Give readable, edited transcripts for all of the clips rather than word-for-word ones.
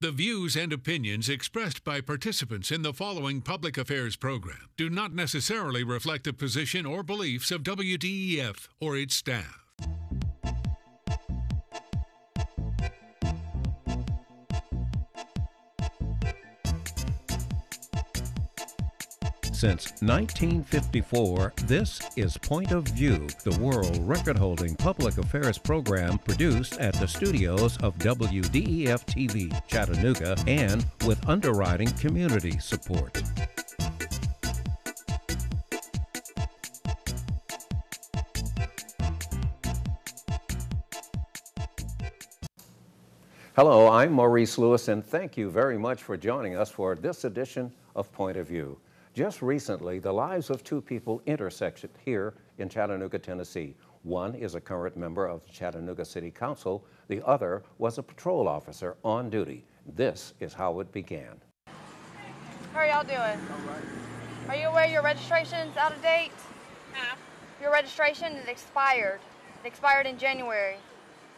The views and opinions expressed by participants in the following public affairs program do not necessarily reflect the position or beliefs of WDEF or its staff. Since 1954, this is Point of View, the world record-holding public affairs program produced at the studios of WDEF-TV Chattanooga and with underwriting community support. Hello, I'm Maurice Lewis, and thank you very much for joining us for this edition of Point of View. Just recently, the lives of two people intersected here in Chattanooga, Tennessee. One is a current member of the Chattanooga City Council. The other was a patrol officer on duty. This is how it began. How are y'all doing? All right. Are you aware your registration's out of date? Huh? Your registration is expired. It expired in January.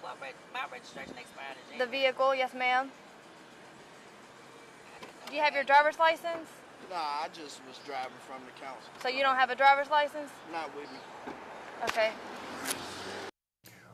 What, my registration expired in January? The vehicle, yes ma'am. Do you have your driver's license? Nah, I just was driving from the council. So you don't have a driver's license? Not with me. Okay.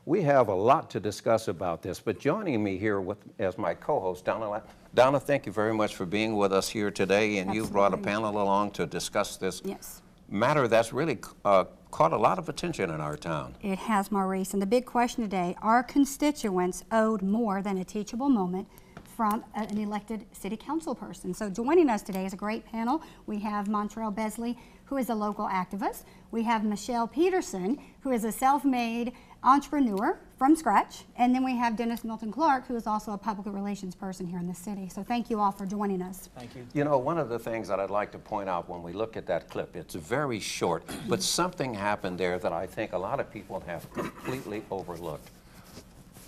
We have a lot to discuss about this, but joining me here as my co-host, Donna, thank you very much for being with us here today, and Absolutely. you brought a panel along to discuss this Yes. matter that's really caught a lot of attention in our town. It has, Maurice. And the big question today, are constituents owed more than a teachable moment from an elected city council person? So joining us today is a great panel. We have Montrell Besley, who is a local activist. We have Michelle Peterson, who is a self-made entrepreneur from scratch. And then we have Dennis Milton Clark, who is also a public relations person here in the city. So thank you all for joining us. Thank you. You know, one of the things that I'd like to point out when we look at that clip, it's very short, but something happened there that I think a lot of people have completely overlooked.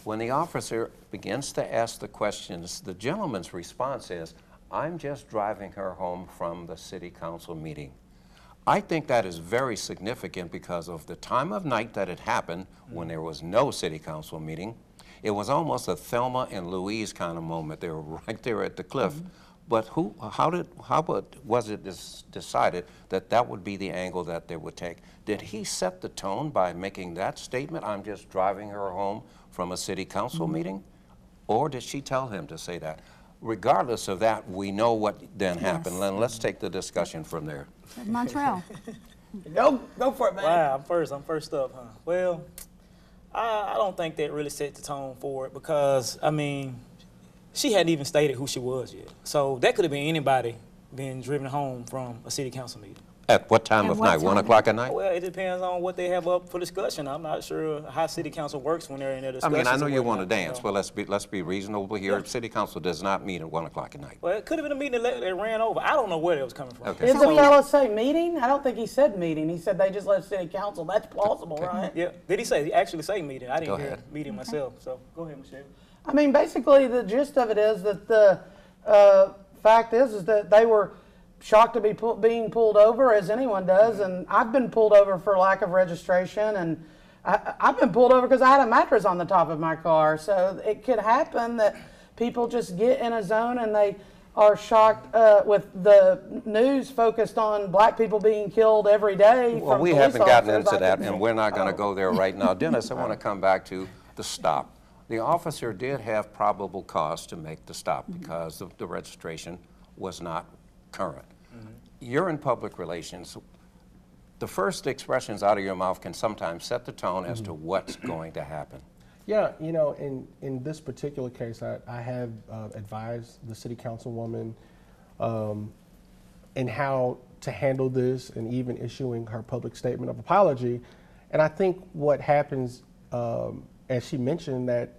When the officer begins to ask the questions, the gentleman's response is, "I'm just driving her home from the city council meeting." I think that is very significant because of the time of night that it happened when there was no city council meeting. It was almost a Thelma and Louise kind of moment. They were right there at the cliff. But how was it decided that that would be the angle that they would take? Did he set the tone by making that statement, "I'm just driving her home from a city council meeting"? Or did she tell him to say that? Regardless of that, we know what then happened. Yes. And let's take the discussion from there. Montrell. Go for it, man. Wow, I'm first up, huh? Well, I don't think that really set the tone for it because, I mean, she hadn't even stated who she was yet. So that could have been anybody being driven home from a city council meeting. At what time At of what night? time? 1 o'clock at night? Well, it depends on what they have up for discussion. I'm not sure how city council works when they're in their I discussions. mean, I know you and want to whatnot, dance, so. but let's be reasonable here. Yeah. City council does not meet at 1 o'clock at night. Well, it could have been a meeting that ran over. I don't know where it was coming from. Okay. Did the fellow say meeting? I don't think he said meeting. He said they just left city council. That's plausible, right? Yeah, did he actually say meeting? I didn't Go hear ahead. meeting myself, so go ahead, Michelle. I mean, basically the gist of it is that the fact is that they were shocked to be being pulled over, as anyone does, and I've been pulled over for lack of registration, and I've been pulled over because I had a mattress on the top of my car. So it could happen that people just get in a zone and they are shocked with the news focused on black people being killed every day. Well, from we police haven't gotten officers. into I that, didn't- and we're not going to go there right now. Dennis, I want to come back to the stop. The officer did have probable cause to make the stop because the registration was not current. You're in public relations. The first expressions out of your mouth can sometimes set the tone as to what's going to happen. Yeah, you know, in this particular case, I have advised the city councilwoman in how to handle this and even issuing her public statement of apology. And I think what happens, as she mentioned, that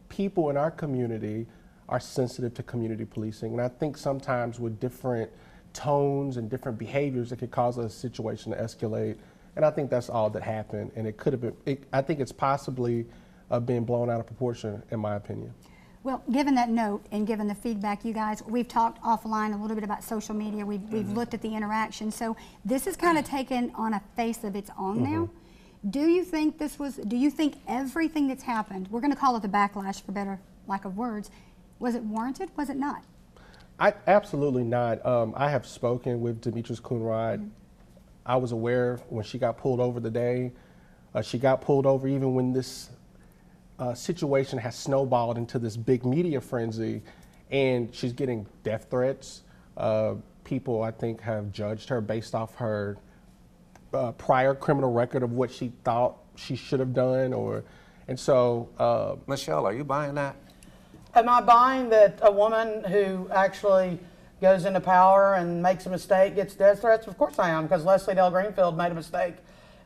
people in our community are sensitive to community policing. And I think sometimes with different tones and different behaviors, it could cause a situation to escalate. And I think that's all that happened. And it could have been, I think it's possibly been blown out of proportion, in my opinion. Well, given that note and given the feedback, you guys, we've talked offline a little bit about social media. We've looked at the interaction. So this is kind of taken on a face of its own now. Do you think everything that's happened, we're going to call it the backlash for better lack of words, Was it warranted? Was it not? Absolutely not. I have spoken with Demetrius Coonrod. I was aware when she got pulled over today. She got pulled over even when this situation has snowballed into this big media frenzy, and she's getting death threats. People, I think, have judged her based off her prior criminal record of what she thought she should have done, and so. Michelle, are you buying that? Am I buying that a woman who actually goes into power and makes a mistake gets death threats? Of course I am, because Leslie Dale Greenfield made a mistake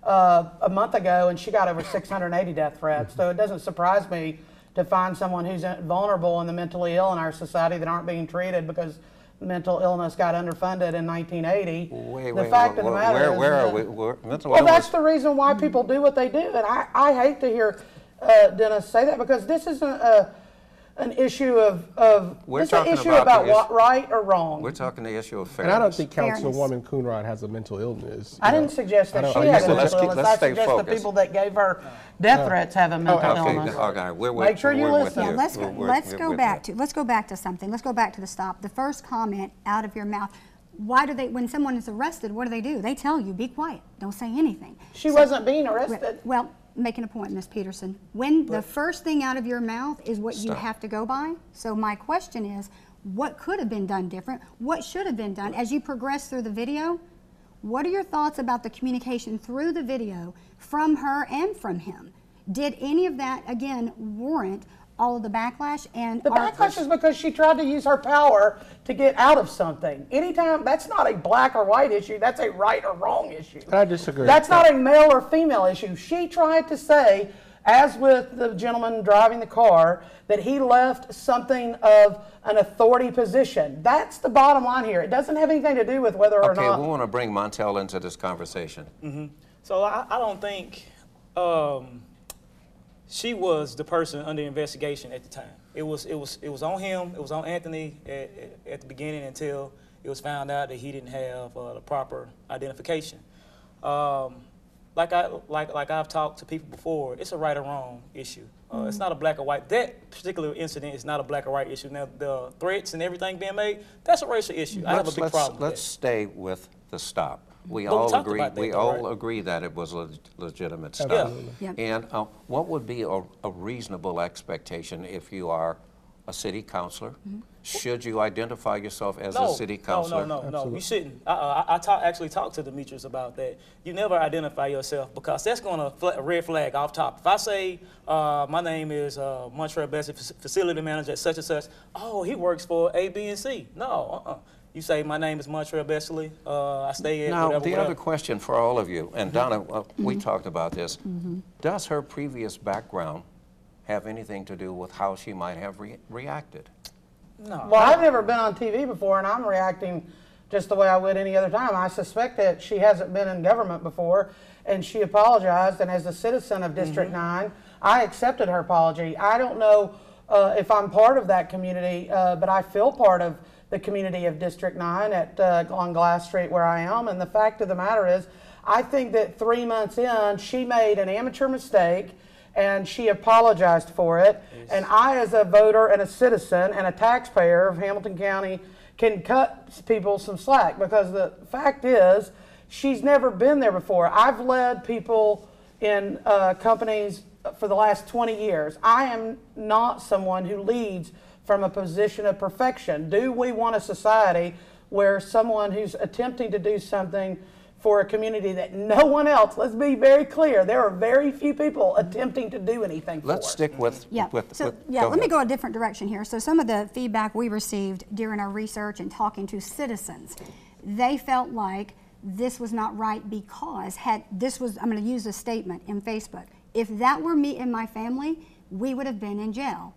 a month ago and she got over 680 death threats. So it doesn't surprise me to find someone who's vulnerable and the mentally ill in our society that aren't being treated because mental illness got underfunded in 1980. The fact of the matter is, where are we? Mental well, illness? that's the reason why people do what they do. And I hate to hear Dennis say that, because this isn't an issue of We're this is an talking issue about what right or wrong. We're talking the issue of And fairness. I don't think Councilwoman Coonrod has a mental illness. I didn't suggest that she Oh, had so a let's mental keep- illness. let's I stay suggest the focused. people that gave her death threats have a mental illness. Okay, Make sure you we're with listen. you. Yeah, let's go back to something. Let's go back to the stop. The first comment out of your mouth. Why do they, when someone is arrested, what do? They tell you, be quiet, don't say anything. She wasn't being arrested. Well, making a point, Ms. Peterson. When the first thing out of your mouth is what you have to go by, so my question is, what could have been done different? What should have been done? As you progress through the video, what are your thoughts about the communication through the video from her and from him? Did any of that, again, warrant all of the backlash? And the backlash is because she tried to use her power to get out of something. Anytime, that's not a black or white issue, that's a right or wrong issue. I disagree. That's not a male or female issue. She tried to say, as with the gentleman driving the car, that he left something of an authority position. That's the bottom line here. It doesn't have anything to do with whether or Okay, not. we want to bring Montel into this conversation. So I don't think she was the person under investigation at the time. It was on him. It was on Anthony at the beginning until it was found out that he didn't have the proper identification. Like I've talked to people before, it's a right or wrong issue. It's not a black or white. That particular incident is not a black or white issue. Now the threats and everything being made, that's a racial issue. I have a big problem with Let's stay with the stop. We But we all talked agree. about that, We though, all right? agree that it was a legitimate stop. Absolutely. Yep. And what would be a reasonable expectation if you are a city councilor? Should you identify yourself as a city councilor? No, you shouldn't. I actually talked to Demetrius about that. You never identify yourself because that's going to red flag off top. If I say my name is Montreal Bessie, facility manager at such and such, oh, he works for A, B, and C. No, You say my name is Montreal Bessie. I stay at Now, whatever. the other question for all of you, and Donna, we talked about this. Does her previous background have anything to do with how she might have reacted? No. Well, I've never been on TV before, and I'm reacting just the way I would any other time. I suspect that she hasn't been in government before, and she apologized, and as a citizen of District 9, I accepted her apology. I don't know if I'm part of that community, but I feel part of the community of District 9 on Glass Street where I am, and the fact of the matter is, I think that 3 months in, she made an amateur mistake, and she apologized for it. Yes. And I, as a voter and a citizen and a taxpayer of Hamilton County, can cut people some slack, because the fact is, she's never been there before. I've led people in companies for the last 20 years. I am not someone who leads from a position of perfection. Do we want a society where someone who's attempting to do something for a community that no one else, let's be very clear, there are very few people attempting to do anything for. Let's stick with, let me go a different direction here. So some of the feedback we received during our research and talking to citizens, they felt like this was not right because I'm going to use a statement in Facebook, if that were me and my family, we would have been in jail.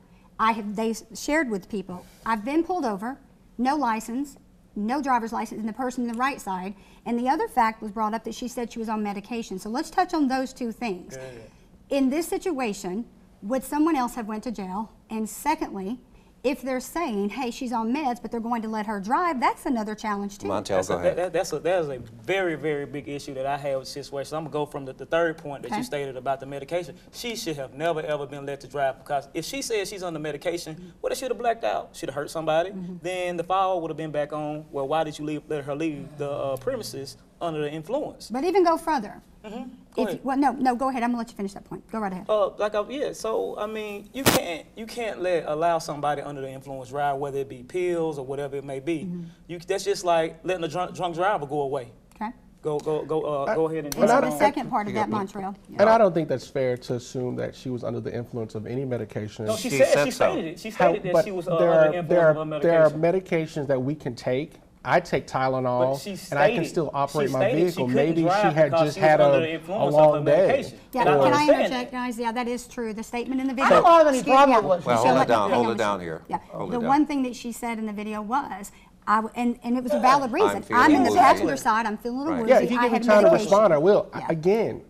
They shared with people, I've been pulled over, no license, no driver's license, and the person on the right side. And the other fact was brought up that she said she was on medication. So let's touch on those two things. In this situation, would someone else have went to jail? And secondly, if they're saying, hey, she's on meds, but they're going to let her drive, that's another challenge too. Montel, go ahead. That is a very, very big issue that I have with the situation. So I'm going to go from the third point that you stated about the medication. She should have never, ever been let to drive, because if she says she's on the medication, well, they should have blacked out. Should have hurt somebody. Then the file would have been back on, well, why did you let her leave the premises under the influence? But even go further. Go ahead. Well, no, go ahead. I'm gonna let you finish that point. Go right ahead. Yeah. So I mean, you can't allow somebody under the influence drive, whether it be pills or whatever it may be. That's just like letting a drunk driver go away. Okay. Go ahead and. And so the second part of that, Montreal. And I don't think that's fair to assume that she was under the influence of any medication. No, she stated it. She stated that she was under the influence of a medication. There are medications that we can take. I take Tylenol, and I can still operate my vehicle. Maybe she had just had a long day. Yeah, can I interject, guys? Yeah, that is true. The statement in the video. I don't have any problem with it. Well, hold it down here. Yeah. The one thing that she said in the video was, and it was a valid reason. I'm in the woozy. passenger side. I'm feeling a little woozy. Yeah, if you give me time to respond, I will. Yeah. Again,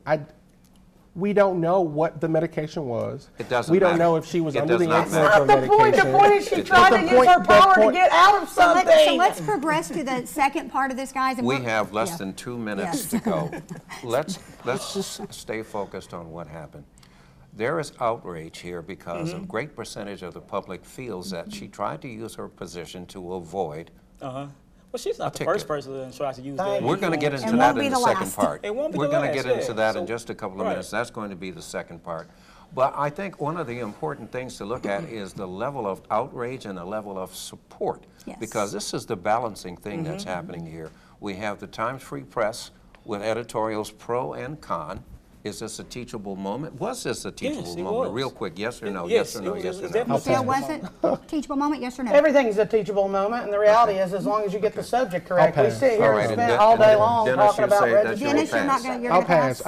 we don't know what the medication was. It doesn't We don't matter. know if she was It under the does not influence matter. of The medication. point is she tried to use her power to get out of something. So let's progress to the second part of this, guys. And We have less than 2 minutes to go. Let's stay focused on what happened. There is outrage here because a great percentage of the public feels that she tried to use her position to avoid. Well, she's not the first person that tries to use that. We're going to get into And that won't be in the the second last. part. It won't be We're the going to last, get into that in So- just a couple of right. minutes. That's going to be the second part. But I think one of the important things to look at is the level of outrage and the level of support. Yes. Because this is the balancing thing that's happening here. We have the Times Free Press with editorials pro and con. Is this a teachable moment? Was this a teachable Yes, it moment? was. Real quick, yes or no? Yes, Yes or no? it was- Yes it or was no? definitely So was it a teachable moment? Yes or no? Everything's a teachable moment, and the reality is, as long as you get the subject correct, we pass. sit here All right, and and spend all day long Dennis, talking you about say that registration. you'll Dennis, you're not pass. going to. I'll pass.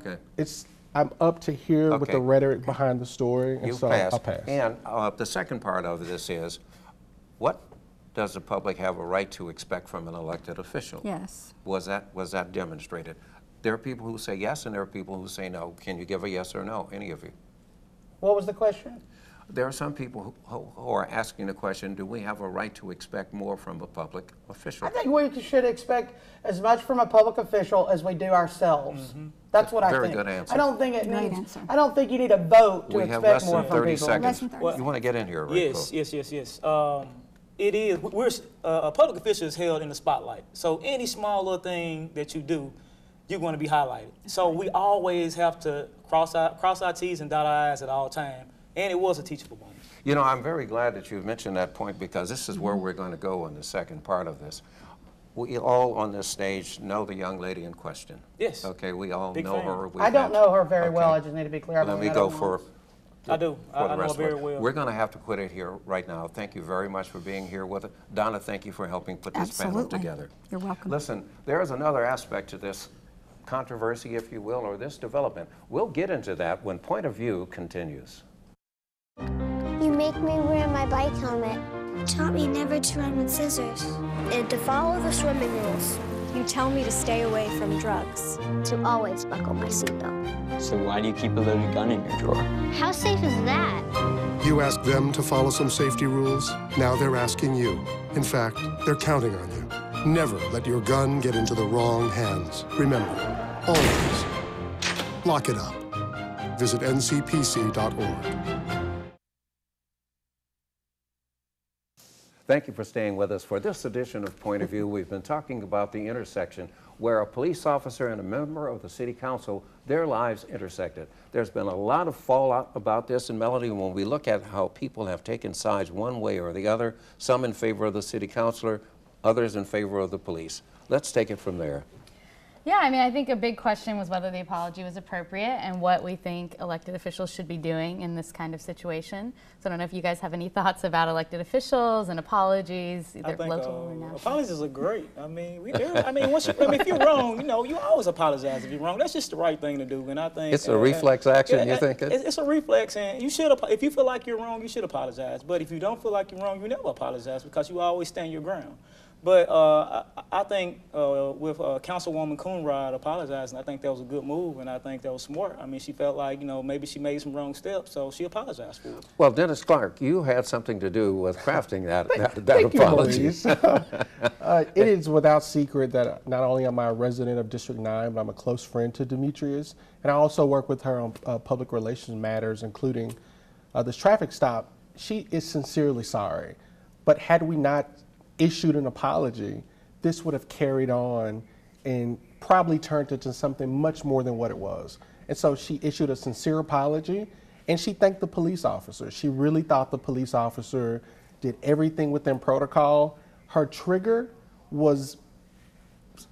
Okay. I'm up to here with Okay. the rhetoric behind the story, and You so pass. I'll pass. And the second part of this is, what does the public have a right to expect from an elected official? Yes. Was that demonstrated? There are people who say yes, and there are people who say no. Can you give a yes or no, any of you? What was the question? There are some people who are asking the question, do we have a right to expect more from a public official? I think we should expect as much from a public official as we do ourselves. That's what I Very think. good answer. I don't think it Great needs. answer. I don't think you need a vote to We have expect less more than from 30 people. seconds. Less than 30 You want to get in here, right? Yes. It is. A public official is held in the spotlight. So any small little thing that you do, you're going to be highlighted. So we always have to cross our T's and dot our I's at all times. And it was a teachable moment. You know, I'm very glad that you've mentioned that point, because this is where we're going to go in the second part of this. We all on this stage know the young lady in question. Yes. Okay, we all Big know fan. her. I don't know her very Okay. well. I just need to be clear. Let me go for I do. for I the know rest her of very it. well. We're going to have to quit it here right now. Thank you very much for being here with us. Donna, thank you for helping put this panel Absolutely. together. You're welcome. Listen, there is another aspect to this controversy, if you will, or this development. We'll get into that when Point of View continues. You make me wear my bike helmet. You taught me never to run with scissors. And to follow the swimming rules. You tell me to stay away from drugs. To always buckle my seatbelt. So why do you keep a loaded gun in your drawer? How safe is that? You asked them to follow some safety rules. Now they're asking you. In fact, they're counting on you. Never let your gun get into the wrong hands. Remember, always lock it up. Visit ncpc.org. Thank you for staying with us. For this edition of Point of View, we've been talking about the intersection where a police officer and a member of the city council, their lives intersected. There's been a lot of fallout about this, and Melody, when we look at how people have taken sides one way or the other, some in favor of the city councilor, others in favor of the police. Let's take it from there. Yeah, I mean, I think a big question was whether the apology was appropriate and what we think elected officials should be doing in this kind of situation. So I don't know if you guys have any thoughts about elected officials and apologies, either local or national. Apologies are great. I mean, if you're wrong, you always apologize if you're wrong. That's just the right thing to do. And I think it's a reflex action. You think it's a reflex, and you should. If you feel like you're wrong, you should apologize. But if you don't feel like you're wrong, you never apologize, because you always stand your ground. But I think with Councilwoman Coonrod apologizing, I think that was a good move, and I think that was smart. I mean, she felt like, you know, maybe she made some wrong steps, so she apologized for it. Well, Dennis Clark, you had something to do with crafting that Thank apology. You, it is without secret that not only am I a resident of District 9, but I'm a close friend to Demetrius, and I also work with her on public relations matters, including this traffic stop. She is sincerely sorry, but had we not issued an apology, this would have carried on and probably turned into something much more than what it was. And so she issued a sincere apology, and she thanked the police officer. She really thought the police officer did everything within protocol. Her trigger was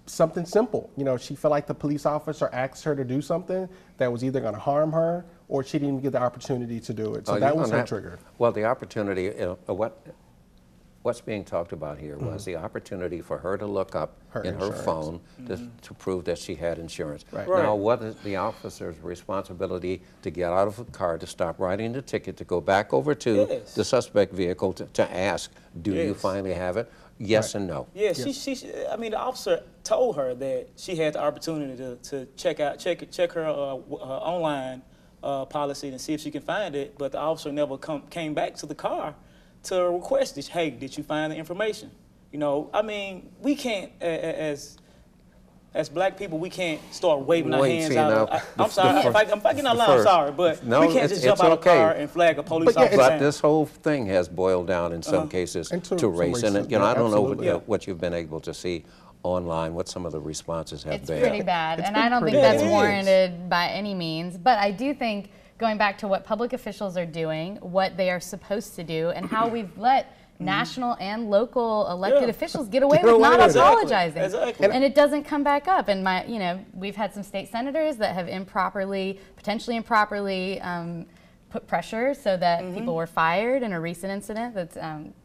something simple. You know, she felt like the police officer asked her to do something that was either going to harm her or she didn't even get the opportunity to do it. So that was her trigger. Well, the opportunity, what's being talked about here was the opportunity for her to look up in her phone to prove that she had insurance. Right. Now, what is the officer's responsibility to get out of the car, to stop writing the ticket, to go back over to the suspect vehicle to ask, do you finally have it? Yes and no. Yeah, I mean, the officer told her that she had the opportunity to check her online policy and see if she can find it, but the officer never came back to the car to request this. Hey, did you find the information? You know, I mean, we can't, as black people, we can't start waving our hands out. I'm sorry, if I get out loud, I'm sorry, but we can't just jump out of the car and flag a police officer. But this whole thing has boiled down in some cases to race. And, you know, I don't know what you've been able to see online, what some of the responses have been. It's pretty bad, and I don't think that's warranted by any means, but I do think going back to what public officials are doing, what they are supposed to do, and how we've let national and local elected officials get away with not apologizing. Exactly. And it doesn't come back up. And we've had some state senators that have potentially improperly put pressure so that people were fired in a recent incident that's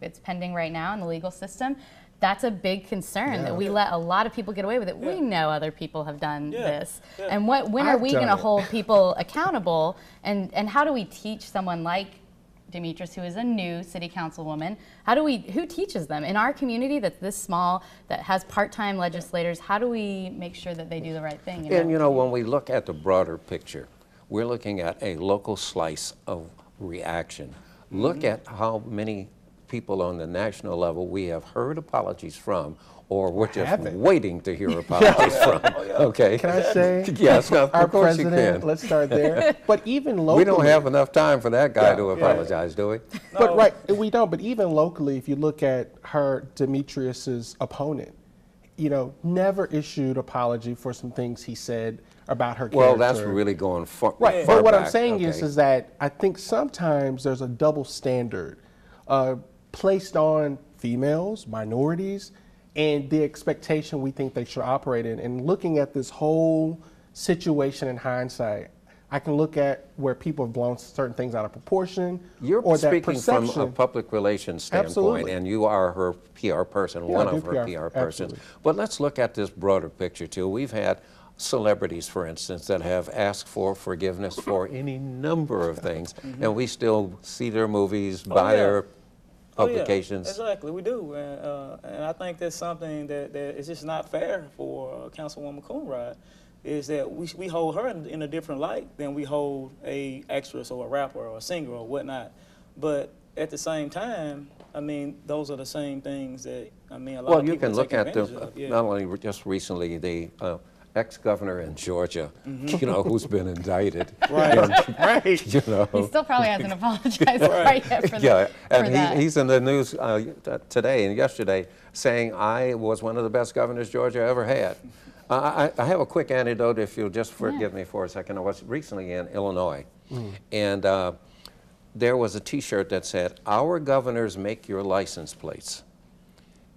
it's pending right now in the legal system. That's a big concern that we let a lot of people get away with it. We know other people have done this. And when are we going to hold people accountable? And how do we teach someone like Demetrius, who is a new city councilwoman, who teaches them? In our community that's this small, that has part-time legislators, how do we make sure that they do the right thing? And you know, when we look at the broader picture, we're looking at a local slice of reaction. Look at how many people on the national level we have heard apologies from, or we're just waiting to hear apologies from. Okay. Can I say? Yes, of our course president, you can. let's start there. But even locally. We don't have enough time for that guy to apologize, do we? But we don't. But even locally, if you look at Demetrius's opponent, you know, never issued apology for some things he said about her character. Well, that's really going far Right. far But what back. I'm saying is that I think sometimes there's a double standard placed on females, minorities, and the expectation we think they should operate in. And looking at this whole situation in hindsight, I can look at where people have blown certain things out of proportion. You're or that speaking from perception. a public relations standpoint, Absolutely. and you are her PR person, one of her PR persons. But let's look at this broader picture too. We've had celebrities, for instance, that have asked for forgiveness for any number of things, and we still see their movies, buy their publications. Exactly, we do, and I think that's something that is just not fair for Councilwoman Coonrod, is that we hold her in a different light than we hold a actress or a rapper or a singer or whatnot. But at the same time, I mean, those are the same things that, I mean, a lot of people you can look at the, not only just recently, the ex-governor in Georgia, you know, who's been indicted. Right. You know. He still probably hasn't apologized yet for that. And he's in the news today and yesterday saying, I was one of the best governors Georgia ever had. I have a quick anecdote, if you'll just forgive me for a second. I was recently in Illinois, and there was a T-shirt that said, "Our governors make your license plates."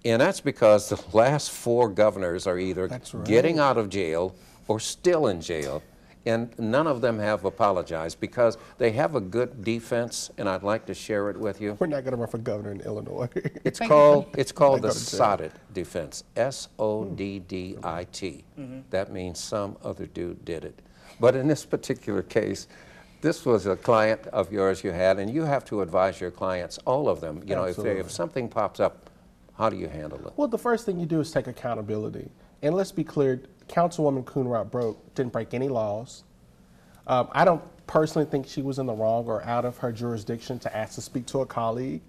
And that's because the last 4 governors are either getting out of jail or still in jail, and none of them have apologized because they have a good defense, and I'd like to share it with you. We're not going to run for governor in Illinois. It's called the sodded defense, S-O-D-D-I-T. That means some other dude did it. But in this particular case, this was a client of yours you had, and you have to advise your clients, all of them. You know, if something pops up, How do you handle it? Well, the first thing you do is take accountability. And let's be clear, Councilwoman Coonrod didn't break any laws. I don't personally think she was in the wrong or out of her jurisdiction to ask to speak to a colleague,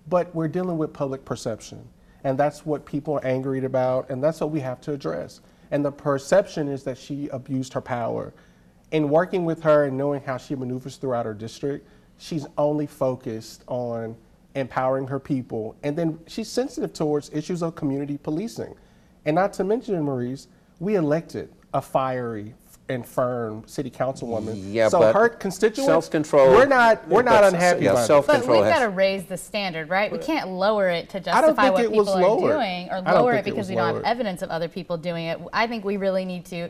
but we're dealing with public perception. And that's what people are angry about, and that's what we have to address. And the perception is that she abused her power. In working with her and knowing how she maneuvers throughout her district, she's only focused on empowering her people. And then she's sensitive towards issues of community policing. And not to mention, Maurice, we elected a fiery and firm city councilwoman. Yeah, so but her constituents, self-control. we're not unhappy about it. But we've got to raise the standard, right? We can't lower it to justify what people are doing, or lower it because we don't have evidence of other people doing it. I think we really need to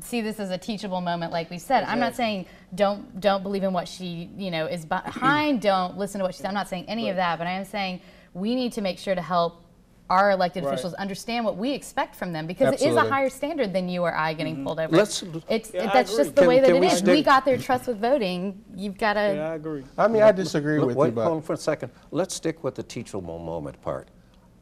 see this as a teachable moment, like we said. I'm not saying don't believe in what she is behind. Don't listen to what she said. I'm not saying any of that, but I am saying we need to make sure to help our elected officials understand what we expect from them, because it is a higher standard than you or I getting pulled over. That's just the way that it is. We got their trust with voting. You've got to. Yeah, I agree. I mean, I disagree with you, but hold on for a second. Let's stick with the teachable moment part.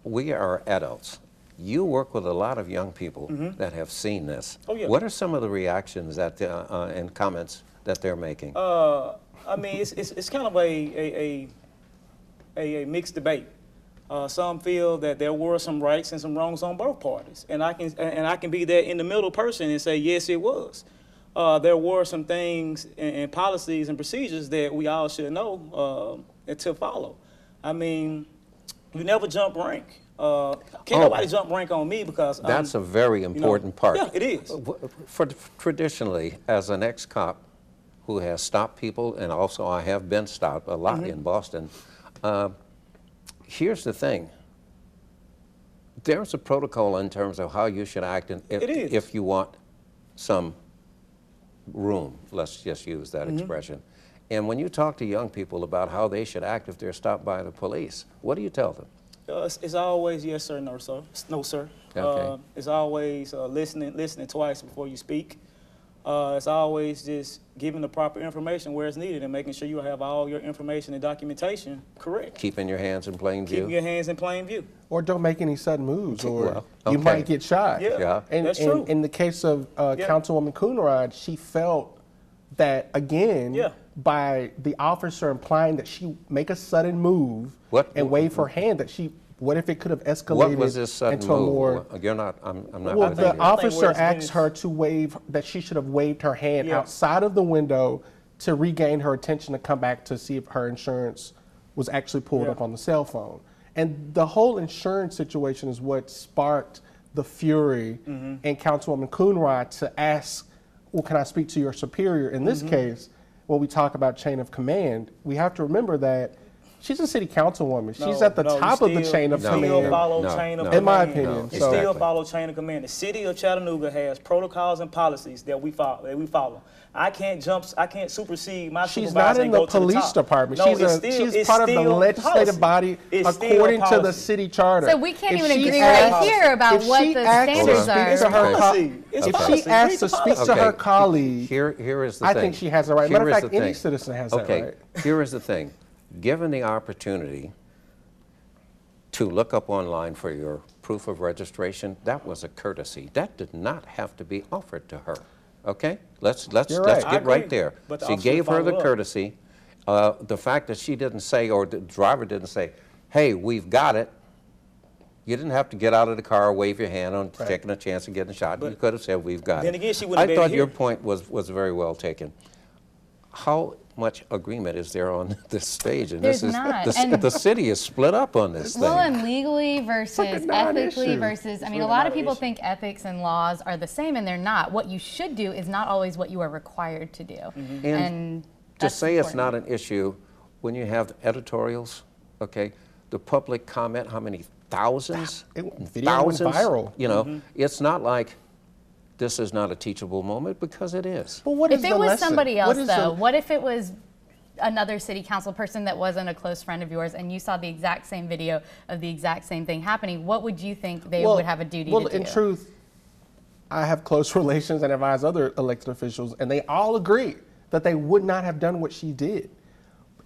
We are adults. You work with a lot of young people that have seen this. Oh, yeah. What are some of the reactions that and comments that they're making? I mean, it's kind of a mixed debate. Some feel that there were some rights and some wrongs on both parties, and I can be that in the middle person and say yes, it was. There were some things and policies and procedures that we all should know to follow. I mean, you never jump rank. Can't nobody jump rank on me because that's a very important part. Yeah, it is. Traditionally, as an ex-cop who has stopped people, and also I have been stopped a lot in Boston. Here's the thing. There's a protocol in terms of how you should act if you want some room, let's just use that expression. And when you talk to young people about how they should act if they're stopped by the police, what do you tell them? It's always yes sir, no sir. No sir. Okay. It's always listening twice before you speak. It's always just giving the proper information where it's needed and making sure you have all your information and documentation correct. Keeping your hands in plain view. Keeping your hands in plain view. Or don't make any sudden moves, or you might get shot. Yeah, and, that's true. In the case of Councilwoman Coonrod, she felt that, again, by the officer implying that she make a sudden move and wave her hand, that she, what if it could have escalated what was this sudden into a move? more... You're not, I'm not... Well, the officer asked her to wave, that she should have waved her hand outside of the window to regain her attention to come back to see if her insurance was actually pulled up on the cell phone. And the whole insurance situation is what sparked the fury in Councilwoman Coonrod to ask, well, can I speak to your superior? In this case, when we talk about chain of command, we have to remember that she's a city councilwoman. She's at the top of the chain of command. Still follow chain of command. In my opinion. It still follow chain of command. The city of Chattanooga has protocols and policies that we follow. I can't supersede my supervisor. She's not in the police department. No, she's part of the legislative body according to the city charter. So we can't even agree right here about what the standards are. If she asks to speak to her colleague, here is the thing. I think she has the right. Matter of fact, any citizen has that right. Here is the thing. Given the opportunity to look up online for your proof of registration, that was a courtesy. That did not have to be offered to her. Okay? Let's get right there. She gave her the courtesy. The fact that she didn't say, or the driver didn't say, hey, we've got it. You didn't have to get out of the car, wave your hand on taking a chance of getting shot. You could have said, we've got it. Then again, she wouldn't have been I thought here. your point was very well taken. How much agreement is there on this stage? And There's this is not. the city is split up on this Well, thing. and legally versus ethically versus, I mean, a lot of people think ethics and laws are the same, and they're not. What you should do is not always what you are required to do. And to say it's not an issue, when you have editorials, okay, the public comment, how many thousands? Video went viral. You know, it's not like this is not a teachable moment, because it is. But what if it was somebody else, though? What if it was another city council person that wasn't a close friend of yours, and you saw the exact same video of the exact same thing happening? What would you think they would have a duty to do? Well, in truth, I have close relations and advise other elected officials, and they all agree that they would not have done what she did.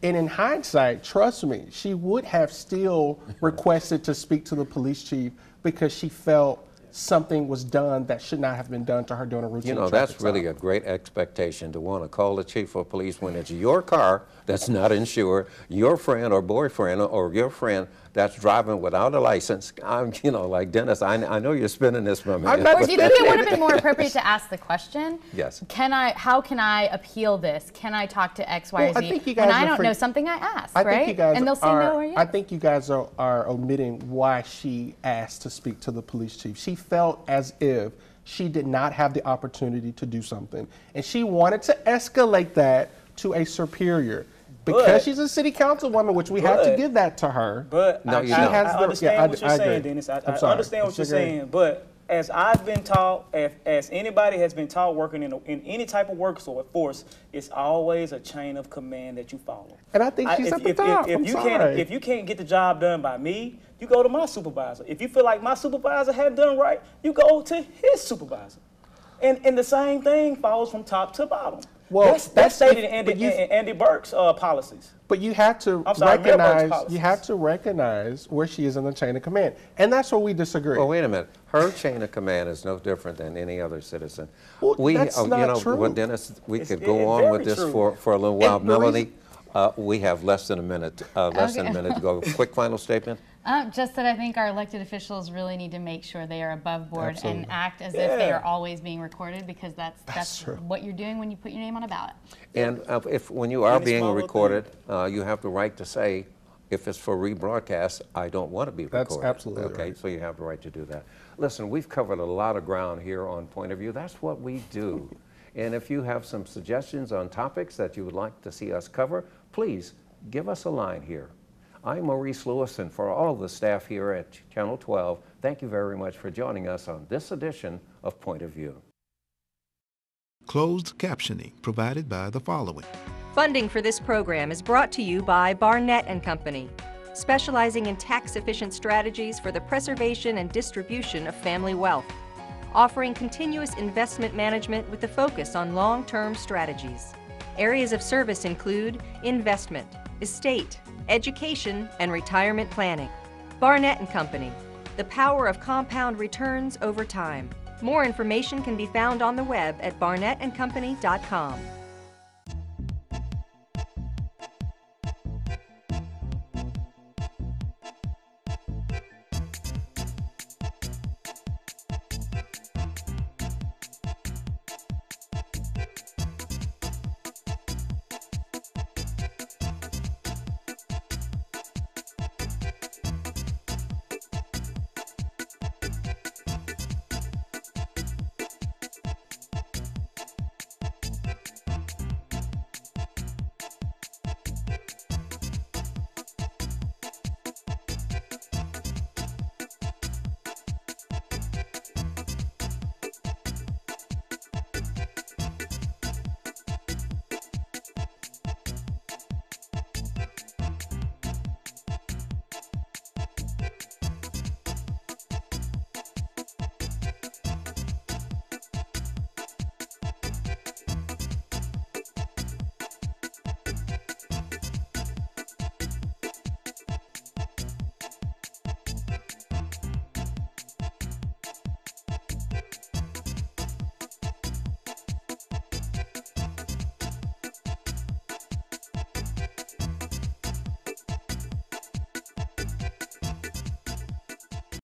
And in hindsight, trust me, she would have still requested to speak to the police chief because she felt something was done that should not have been done to her during a routine You know, traffic that's really stop. a great expectation to want to call the chief of police when it's your car that's not insured, your friend or boyfriend or your friend that's driving without a license. I'm, you know, like Dennis, I know you're spinning this from me. Or do you think it would have been more appropriate to ask the question? Yes. How can I appeal this? Can I talk to X, Y, or Z? I think you guys when I are don't know something, I ask, I right? think you guys and they'll say no or yes. I think you guys are omitting why she asked to speak to the police chief. She felt as if she did not have the opportunity to do something, and she wanted to escalate that to a superior. Because she's a city councilwoman, which we have to give that to her. But no, I understand what you're saying, Dennis. I understand what you're saying. But as I've been taught, as anybody has been taught working in any type of workforce, it's always a chain of command that you follow. And I think she's at the top. If you can't get the job done by me, you go to my supervisor. If you feel like my supervisor hadn't done right, you go to his supervisor. And the same thing follows from top to bottom. Well, that's stated in Andy Burke's policies. But you have to recognize where she is in the chain of command, and that's where we disagree. Well, wait a minute. Her chain of command is no different than any other citizen. Well, that's not true. Well, Dennis, we could go on with this for a little while. Melanie, we have less than a minute. Than a minute to go. Quick final statement. Just that I think our elected officials really need to make sure they are above board Absolutely. and act as if they are always being recorded, because that's true. what you're doing when you put your name on a ballot. And when you are being recorded, you have the right to say, if it's for rebroadcast, I don't want to be recorded. That's absolutely okay, right. So you have the right to do that. Listen, we've covered a lot of ground here on Point of View. That's what we do. And if you have some suggestions on topics that you would like to see us cover, please give us a line here. I'm Maurice Lewis, and for all of the staff here at Channel 12, thank you very much for joining us on this edition of Point of View. Closed captioning provided by the following. Funding for this program is brought to you by Barnett & Company, specializing in tax-efficient strategies for the preservation and distribution of family wealth, offering continuous investment management with a focus on long-term strategies. Areas of service include investment, estate, education, and retirement planning. Barnett & Company, the power of compound returns over time. More information can be found on the web at barnettandcompany.com.